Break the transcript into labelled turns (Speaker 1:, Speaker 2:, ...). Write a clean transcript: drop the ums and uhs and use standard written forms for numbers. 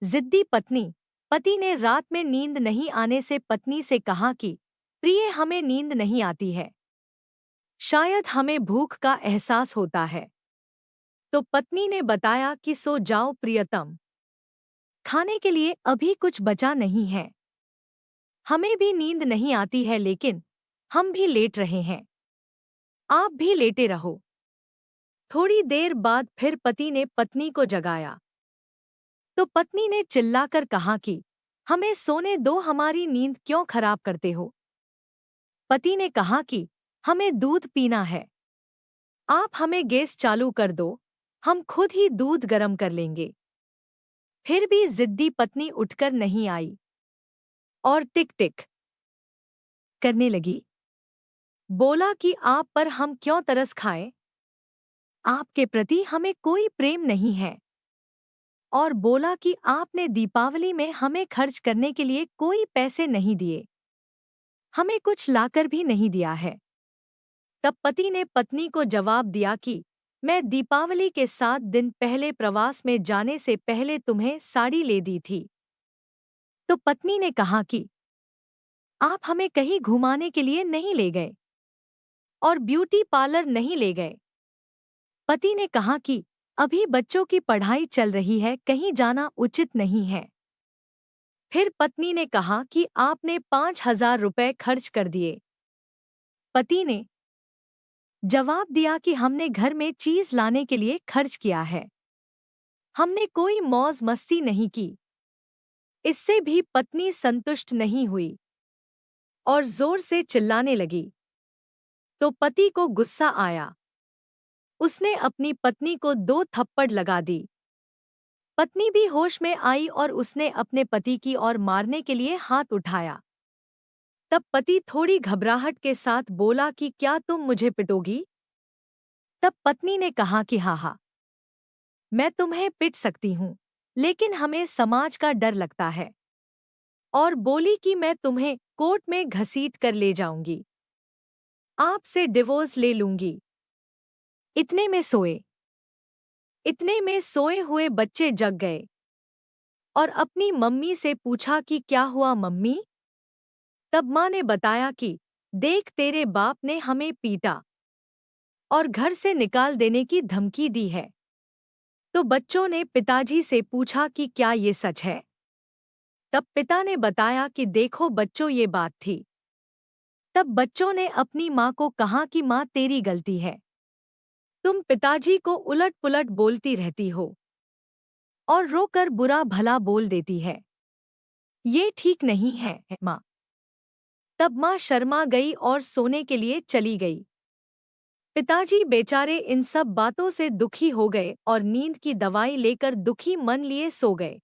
Speaker 1: जिद्दी पत्नी। पति ने रात में नींद नहीं आने से पत्नी से कहा कि प्रिय, हमें नींद नहीं आती है, शायद हमें भूख का एहसास होता है। तो पत्नी ने बताया कि सो जाओ प्रियतम, खाने के लिए अभी कुछ बचा नहीं है। हमें भी नींद नहीं आती है, लेकिन हम भी लेट रहे हैं, आप भी लेटे रहो। थोड़ी देर बाद फिर पति ने पत्नी को जगाया तो पत्नी ने चिल्लाकर कहा कि हमें सोने दो, हमारी नींद क्यों खराब करते हो। पति ने कहा कि हमें दूध पीना है, आप हमें गैस चालू कर दो, हम खुद ही दूध गर्म कर लेंगे। फिर भी जिद्दी पत्नी उठकर नहीं आई और टिक टिक करने लगी। बोला कि आप पर हम क्यों तरस खाएं, आपके प्रति हमें कोई प्रेम नहीं है। और बोला कि आपने दीपावली में हमें खर्च करने के लिए कोई पैसे नहीं दिए, हमें कुछ लाकर भी नहीं दिया है। तब पति ने पत्नी को जवाब दिया कि मैं दीपावली के 7 दिन पहले प्रवास में जाने से पहले तुम्हें साड़ी ले दी थी। तो पत्नी ने कहा कि आप हमें कहीं घुमाने के लिए नहीं ले गए और ब्यूटी पार्लर नहीं ले गए। पति ने कहा कि अभी बच्चों की पढ़ाई चल रही है, कहीं जाना उचित नहीं है। फिर पत्नी ने कहा कि आपने 5,000 रुपए खर्च कर दिए। पति ने जवाब दिया कि हमने घर में चीज लाने के लिए खर्च किया है, हमने कोई मौज मस्ती नहीं की। इससे भी पत्नी संतुष्ट नहीं हुई और जोर से चिल्लाने लगी। तो पति को गुस्सा आया, उसने अपनी पत्नी को 2 थप्पड़ लगा दी। पत्नी भी होश में आई और उसने अपने पति की ओर मारने के लिए हाथ उठाया। तब पति थोड़ी घबराहट के साथ बोला कि क्या तुम मुझे पिटोगी। तब पत्नी ने कहा कि हाँ, मैं तुम्हें पिट सकती हूँ, लेकिन हमें समाज का डर लगता है। और बोली कि मैं तुम्हें कोर्ट में घसीट कर ले जाऊंगी, आपसे डिवोर्स ले लूंगी। इतने में सोए हुए बच्चे जग गए और अपनी मम्मी से पूछा कि क्या हुआ मम्मी। तब माँ ने बताया कि देख, तेरे बाप ने हमें पीटा और घर से निकाल देने की धमकी दी है। तो बच्चों ने पिताजी से पूछा कि क्या ये सच है। तब पिता ने बताया कि देखो बच्चों, ये बात थी। तब बच्चों ने अपनी माँ को कहा कि माँ, तेरी गलती है, तुम पिताजी को उलट पुलट बोलती रहती हो और रोकर बुरा भला बोल देती है, ये ठीक नहीं है माँ। तब माँ शर्मा गई और सोने के लिए चली गई। पिताजी बेचारे इन सब बातों से दुखी हो गए और नींद की दवाई लेकर दुखी मन लिए सो गए।